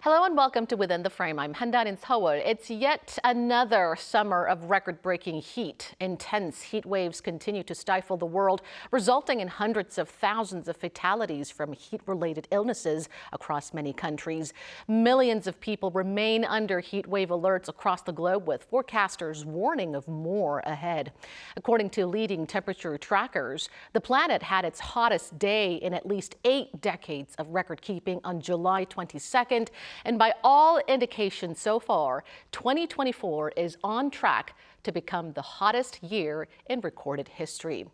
Hello and welcome to Within the Frame. I'm Han Da-eun in Seoul. It's yet another summer of record-breaking heat. Intense heat waves continue to stifle the world, resulting in hundreds of thousands of fatalities from heat-related illnesses across many countries. Millions of people remain under heat wave alerts across the globe, with forecasters warning of more ahead. According to leading temperature trackers, the planet had its hottest day in at least 8 decades of record-keeping on July 22nd. And by all indications so far, 2024 is on track to become the hottest year in recorded history.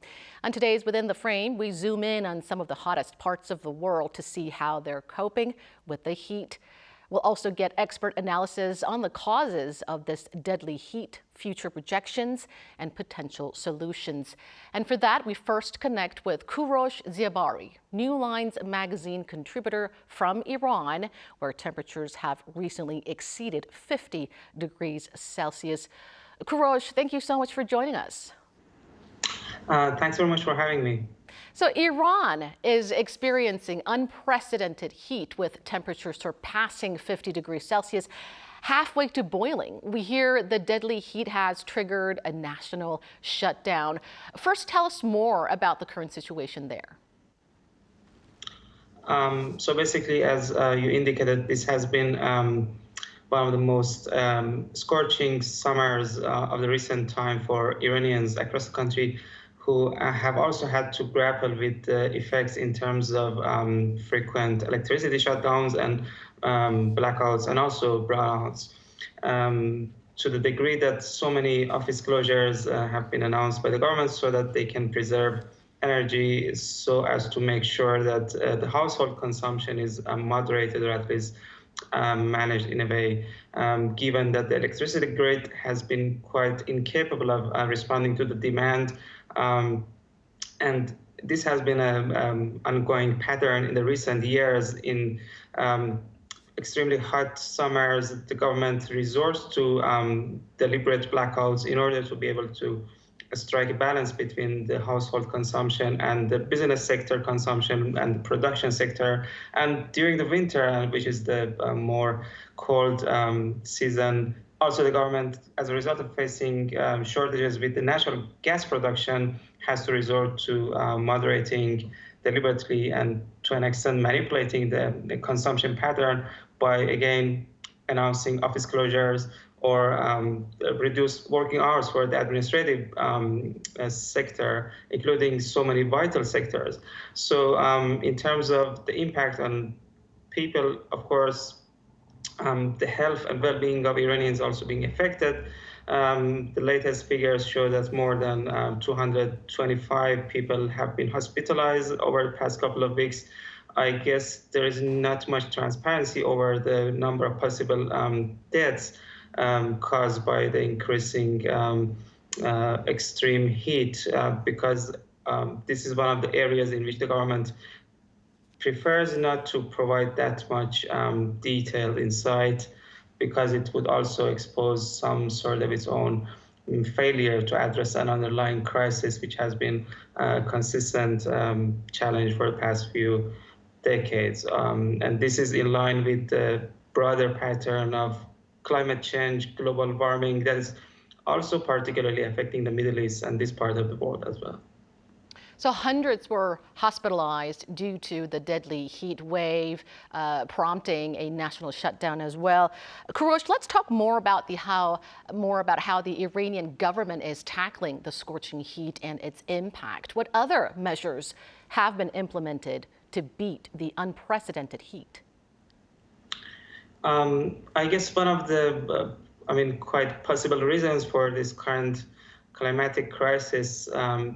On today's Within the Frame, we zoom in on some of the hottest parts of the world to see how they're coping with the heat. We'll also get expert analysis on the causes of this deadly heat, future projections, and potential solutions. And for that, we first connect with Kurosh Ziabari, New Lines magazine contributor from Iran, where temperatures have recently exceeded 50 degrees Celsius. Kurosh, thank you so much for joining us. Thanks very much for having me. So Iran is experiencing unprecedented heat with temperatures surpassing 50 degrees Celsius, halfway to boiling. We hear the deadly heat has triggered a national shutdown. First, tell us more about the current situation there. So basically, as you indicated, this has been one of the most scorching summers of the recent time for Iranians across the country, who have also had to grapple with the effects in terms of frequent electricity shutdowns and blackouts and also brownouts. To the degree that so many office closures have been announced by the government so that they can preserve energy, so as to make sure that the household consumption is moderated or at least managed in a way, given that the electricity grid has been quite incapable of responding to the demand. And this has been an ongoing pattern in the recent years. In extremely hot summers, the government resorts to deliberate blackouts in order to be able to strike a balance between the household consumption and the business sector consumption and the production sector. And during the winter, which is the more cold season, also the government, as a result of facing shortages with the natural gas production, has to resort to moderating deliberately and to an extent manipulating the consumption pattern by, again, announcing office closures or reduced working hours for the administrative sector, including so many vital sectors. So in terms of the impact on people, of course, the health and well-being of Iranians also being affected. The latest figures show that more than 225 people have been hospitalized over the past couple of weeks. I guess there is not much transparency over the number of possible deaths caused by the increasing extreme heat, because this is one of the areas in which the government prefers not to provide that much detailed insight, because it would also expose some sort of its own failure to address an underlying crisis, which has been a consistent challenge for the past few decades. And this is in line with the broader pattern of climate change, global warming, that is also particularly affecting the Middle East and this part of the world as well. So hundreds were hospitalized due to the deadly heat wave, prompting a national shutdown as well. Kurosh, let's talk more about how the Iranian government is tackling the scorching heat and its impact. What other measures have been implemented to beat the unprecedented heat? I guess one of the, quite possible reasons for this current climatic crisis,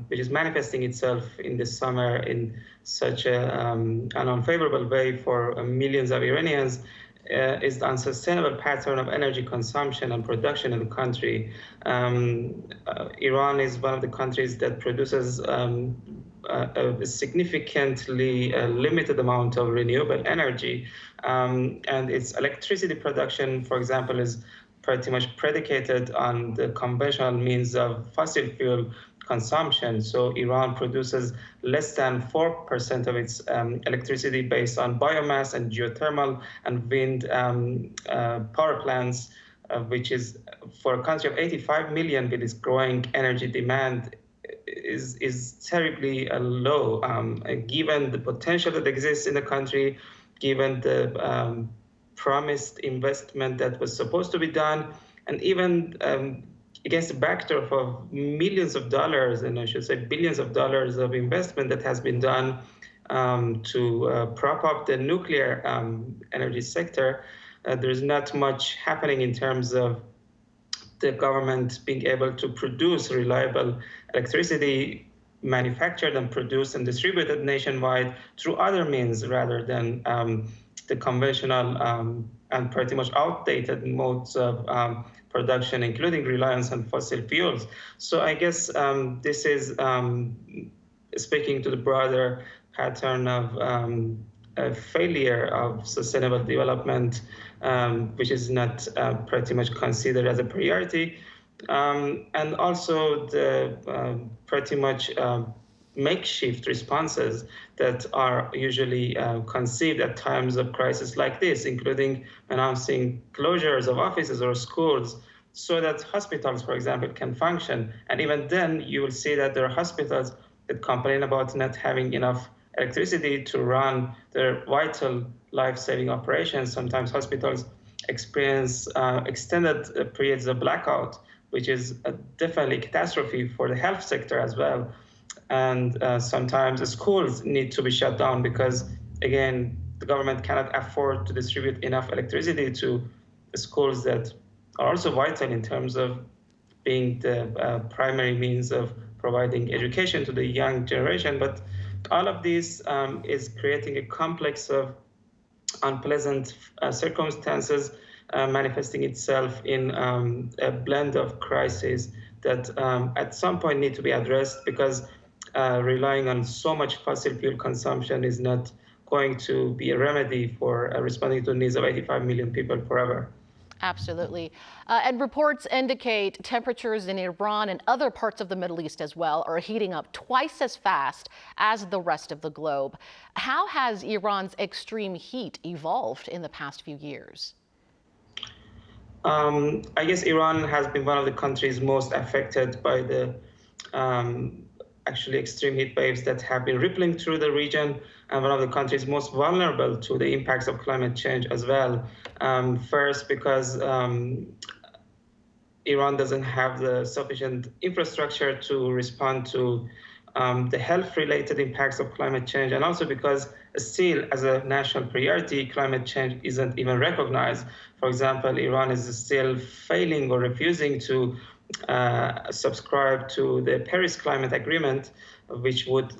which is manifesting itself in the summer in such an unfavorable way for millions of Iranians, is the unsustainable pattern of energy consumption and production in the country. Iran is one of the countries that produces a significantly limited amount of renewable energy, and its electricity production, for example, is pretty much predicated on the conventional means of fossil fuel consumption. So Iran produces less than 4% of its electricity based on biomass and geothermal and wind power plants, which is for a country of 85 million with its growing energy demand is terribly low, given the potential that exists in the country, given the promised investment that was supposed to be done, and even against the backdrop of millions of dollars, and I should say billions of dollars of investment that has been done to prop up the nuclear energy sector, there's not much happening in terms of the government being able to produce reliable electricity manufactured and produced and distributed nationwide through other means rather than the conventional and pretty much outdated modes of production, including reliance on fossil fuels. So I guess this is speaking to the broader pattern of a failure of sustainable development, which is not pretty much considered as a priority. And also the pretty much makeshift responses that are usually conceived at times of crisis like this, including announcing closures of offices or schools so that hospitals, for example, can function. And even then, you will see that there are hospitals that complain about not having enough electricity to run their vital life-saving operations. Sometimes hospitals experience extended periods of blackout, which is definitely a catastrophe for the health sector as well. And sometimes the schools need to be shut down because, again, the government cannot afford to distribute enough electricity to the schools that are also vital in terms of being the primary means of providing education to the young generation. But all of this is creating a complex of unpleasant circumstances manifesting itself in a blend of crises that at some point need to be addressed because relying on so much fossil fuel consumption is not going to be a remedy for responding to the needs of 85 million people forever. Absolutely. And reports indicate temperatures in Iran and other parts of the Middle East as well are heating up twice as fast as the rest of the globe. How has Iran's extreme heat evolved in the past few years? I guess Iran has been one of the countries most affected by the actually extreme heat waves that have been rippling through the region, and one of the countries most vulnerable to the impacts of climate change as well. First, because Iran doesn't have the sufficient infrastructure to respond to the health-related impacts of climate change, and also because still, as a national priority, climate change isn't even recognized. For example, Iran is still failing or refusing to subscribe to the Paris Climate Agreement, which would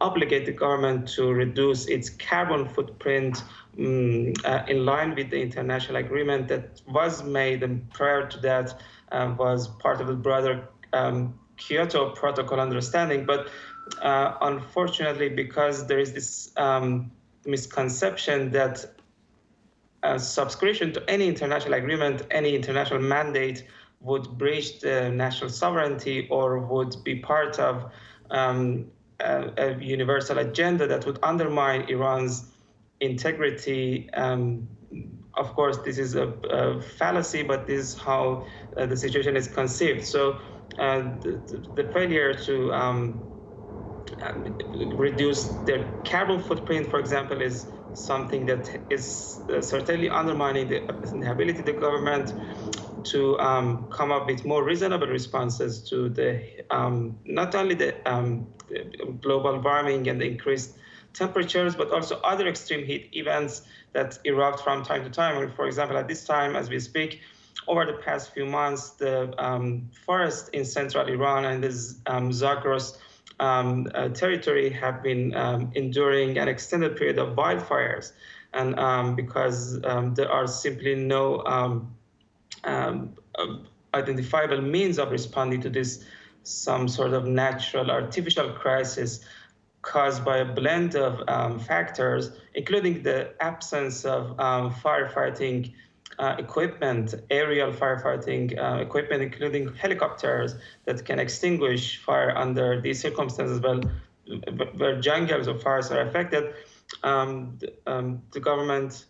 obligate the government to reduce its carbon footprint in line with the international agreement that was made, and prior to that was part of the broader Kyoto Protocol understanding. But unfortunately, because there is this misconception that subscription to any international agreement, any international mandate would breach the national sovereignty or would be part of a universal agenda that would undermine Iran's integrity. Of course, this is a fallacy, but this is how the situation is conceived. So the failure to reduce their carbon footprint, for example, is something that is certainly undermining the ability of the government to come up with more reasonable responses to the not only the global warming and the increased temperatures, but also other extreme heat events that erupt from time to time. For example, at this time, as we speak, over the past few months, the forests in central Iran and the Zagros territory have been enduring an extended period of wildfires. And because there are simply no identifiable means of responding to this, some sort of natural artificial crisis caused by a blend of factors, including the absence of firefighting equipment, aerial firefighting equipment, including helicopters that can extinguish fire under these circumstances, where jungles of fires are affected. The government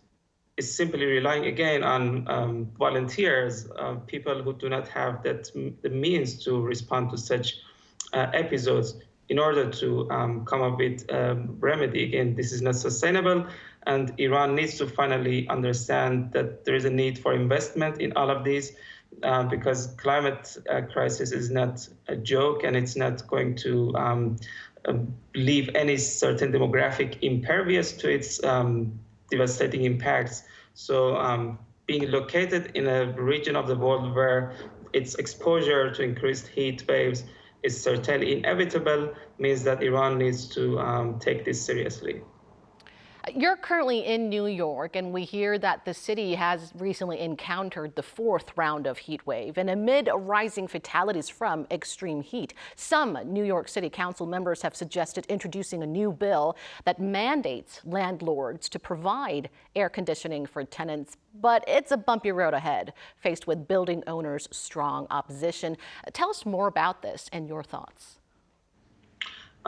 is simply relying again on volunteers, people who do not have the means to respond to such episodes in order to come up with a remedy. Again, this is not sustainable, and Iran needs to finally understand that there is a need for investment in all of these, because climate crisis is not a joke, and it's not going to leave any certain demographic impervious to its devastating impacts. So being located in a region of the world where its exposure to increased heat waves is certainly inevitable means that Iran needs to take this seriously. You're currently in New York, and we hear that the city has recently encountered the fourth round of heat wave. And amid rising fatalities from extreme heat, some New York City Council members have suggested introducing a new bill that mandates landlords to provide air conditioning for tenants. But it's a bumpy road ahead, faced with building owners' strong opposition. Tell us more about this and your thoughts.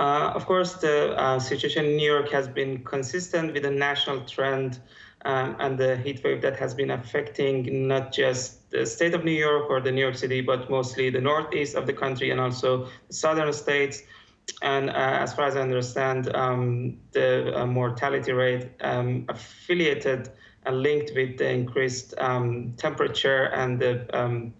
Of course, the situation in New York has been consistent with the national trend and the heat wave that has been affecting not just the state of New York or the New York City, but mostly the northeast of the country and also the southern states. And as far as I understand, the mortality rate affiliated and linked with the increased temperature and the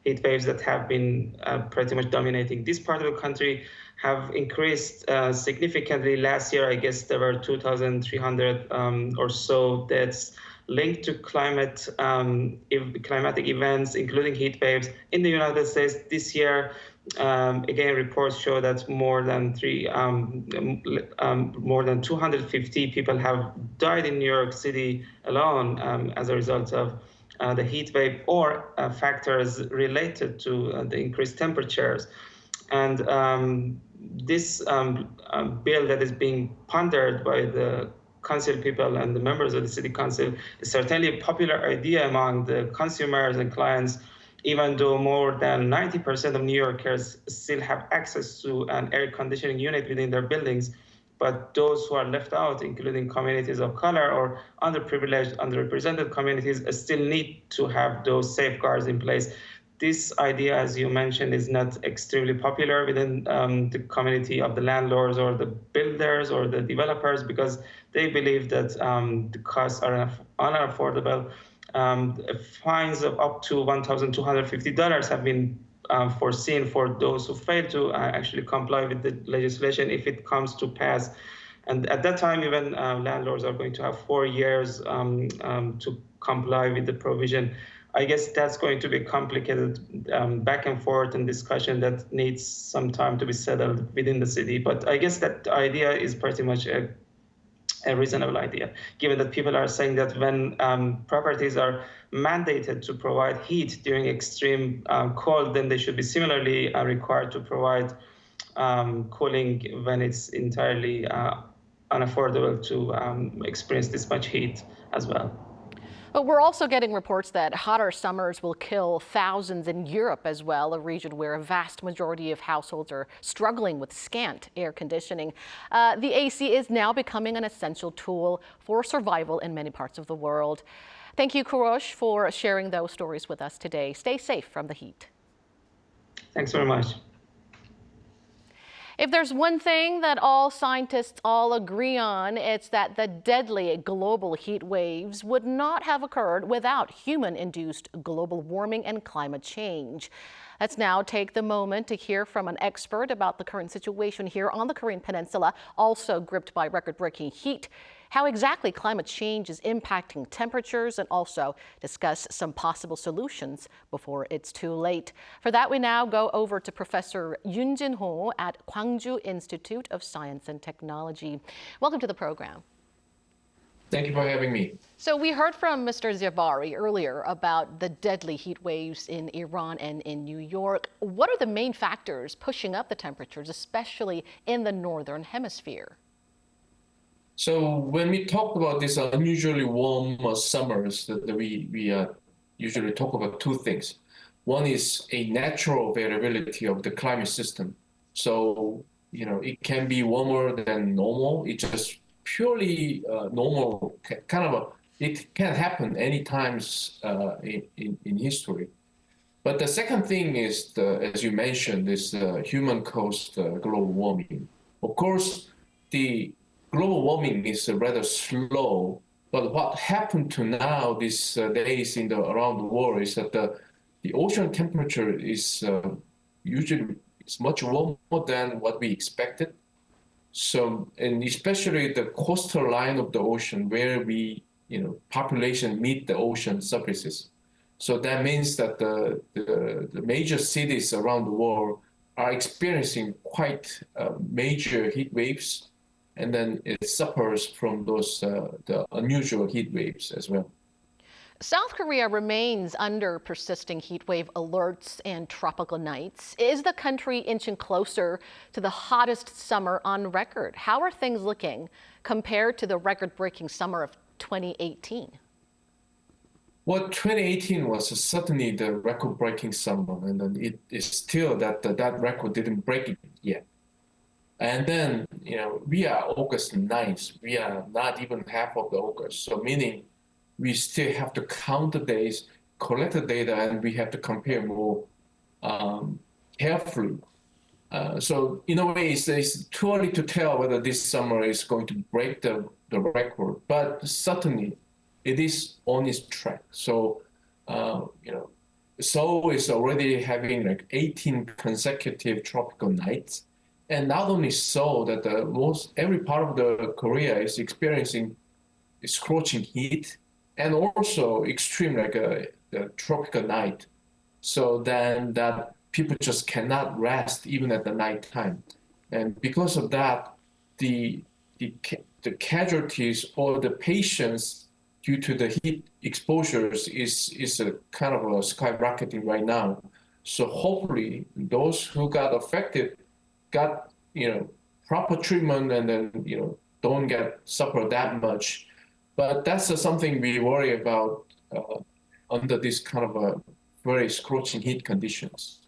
heat waves that have been pretty much dominating this part of the country have increased significantly. Last year, I guess there were 2,300 or so deaths linked to climatic events, including heat waves in the United States. This year, again, reports show that more than 250 people have died in New York City alone as a result of the heat wave or factors related to the increased temperatures. And this bill that is being pondered by the council people and the members of the city council is certainly a popular idea among the consumers and clients, even though more than 90% of New Yorkers still have access to an air conditioning unit within their buildings. But those who are left out, including communities of color or underprivileged, underrepresented communities, still need to have those safeguards in place. This idea, as you mentioned, is not extremely popular within the community of the landlords or the builders or the developers, because they believe that the costs are unaffordable. Fines of up to $1,250 have been foreseen for those who fail to actually comply with the legislation if it comes to pass. And at that time, even landlords are going to have 4 years to comply with the provision. I guess that's going to be complicated back and forth and discussion that needs some time to be settled within the city. But I guess that idea is pretty much a reasonable idea, given that people are saying that when properties are mandated to provide heat during extreme cold, then they should be similarly required to provide cooling when it's entirely unaffordable to experience this much heat as well. But we're also getting reports that hotter summers will kill thousands in Europe as well, a region where a vast majority of households are struggling with scant air conditioning. The AC is now becoming an essential tool for survival in many parts of the world. Thank you, Kurosh, for sharing those stories with us today. Stay safe from the heat. Thanks very much. If there's one thing that all scientists all agree on, it's that the deadly global heat waves would not have occurred without human-induced global warming and climate change. Let's now take the moment to hear from an expert about the current situation here on the Korean Peninsula, also gripped by record-breaking heat, how exactly climate change is impacting temperatures, and also discuss some possible solutions before it's too late. For that, we now go over to Professor Yoon Jin-ho at Gwangju Institute of Science and Technology. Welcome to the program. Thank you for having me. So we heard from Mr. Zavari earlier about the deadly heat waves in Iran and in New York. What are the main factors pushing up the temperatures, especially in the northern hemisphere? So when we talk about these unusually warm summers, that we usually talk about two things. One is a natural variability of the climate system. So, it can be warmer than normal. It's just purely normal, kind of it can happen any times in history. But the second thing is, as you mentioned, is human-caused global warming. Of course, the global warming is rather slow, but what happened to now these days around the world is that the ocean temperature is usually it's much warmer than what we expected. So, and especially the coastal line of the ocean where population meet the ocean surfaces. So that means that the major cities around the world are experiencing quite major heat waves, and then it suffers from those the unusual heat waves as well. South Korea remains under persisting heat wave alerts and tropical nights. Is the country inching closer to the hottest summer on record? How are things looking compared to the record-breaking summer of 2018? Well, 2018 was certainly the record-breaking summer, and then it is still that record didn't break it yet. And then, we are August 9th. We are not even half of the August. So meaning we still have to count the days, collect the data, and we have to compare more carefully. So in a way, it's too early to tell whether this summer is going to break the record, but certainly it is on its track. So, Seoul is already having like 18 consecutive tropical nights. And not only so, that every part of the Korea is experiencing scorching heat and also extreme like a tropical night. So then that people just cannot rest even at the nighttime. And because of that, the casualties or the patients due to the heat exposures is a kind of skyrocketing right now. So hopefully those who got affected got proper treatment and then don't suffer that much. But that's something we worry about under this kind of very scorching heat conditions.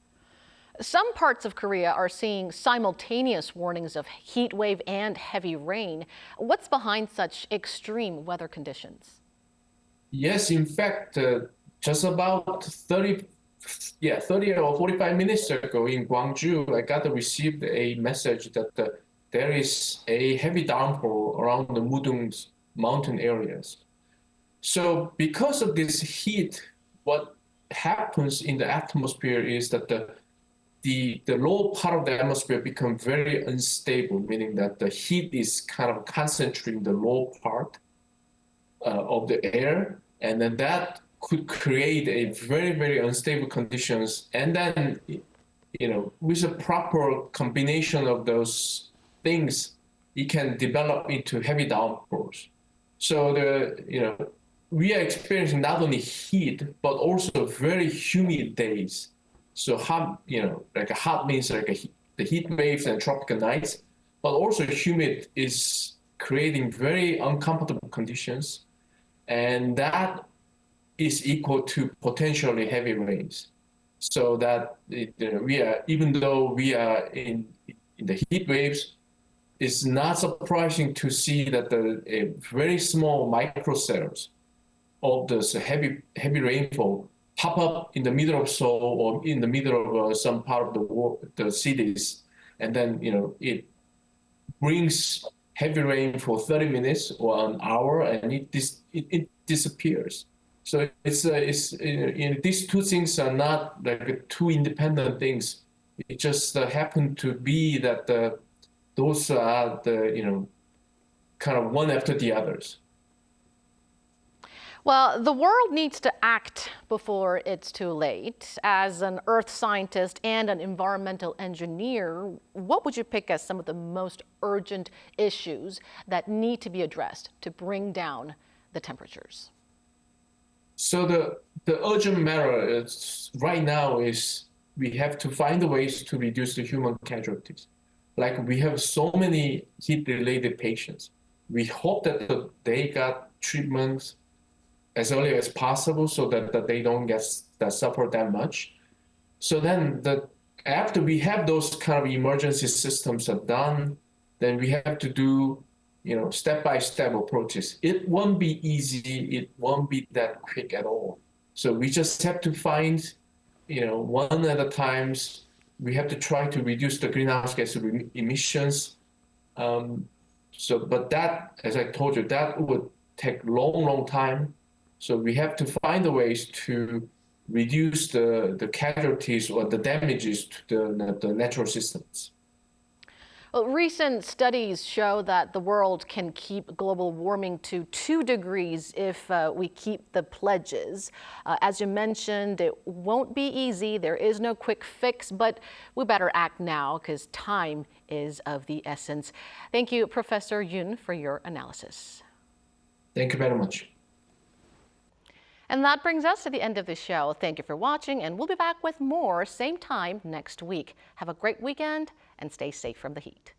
Some parts of Korea are seeing simultaneous warnings of heat wave and heavy rain. What's behind such extreme weather conditions? Yes, in fact, just about 30 or 45 minutes ago in Gwangju, I received a message that there is a heavy downpour around the Mudung mountain areas. So because of this heat, what happens in the atmosphere is that the lower part of the atmosphere become very unstable, meaning that the heat is kind of concentrating the lower part of the air, and then that could create a very, very unstable conditions. And then, with a proper combination of those things, it can develop into heavy downpours. So we are experiencing not only heat, but also very humid days. So hot, like a hot means like the heat waves and tropical nights, but also humid is creating very uncomfortable conditions. And that is equal to potentially heavy rains. So that even though we are in the heat waves, it's not surprising to see that a very small microcells of this heavy rainfall pop up in the middle of Seoul or in the middle of some part of the world, the cities, and then it brings heavy rain for 30 minutes or an hour, and it disappears. So these two things are not like two independent things. It just happened to be that those are the kind of one after the others. Well, the world needs to act before it's too late. As an earth scientist and an environmental engineer, what would you pick as some of the most urgent issues that need to be addressed to bring down the temperatures? So the urgent matter is, right now is we have to find ways to reduce the human casualties. Like we have so many heat-related patients. we hope that they got treatment as early as possible so that they don't suffer that much. So then after we have those kind of emergency systems are done, then we have to do, step-by-step approaches. It won't be easy. It won't be that quick at all. So we just have to find, one at a time. We have to try to reduce the greenhouse gas emissions. But that, as I told you, that would take long time. So we have to find the ways to reduce the casualties or the damages to the natural systems. Well, recent studies show that the world can keep global warming to 2 degrees if we keep the pledges. As you mentioned, it won't be easy. There is no quick fix, but we better act now because time is of the essence. Thank you, Professor Yoon, for your analysis. Thank you very much. And that brings us to the end of the show. Thank you for watching, and we'll be back with more same time next week. Have a great weekend and stay safe from the heat.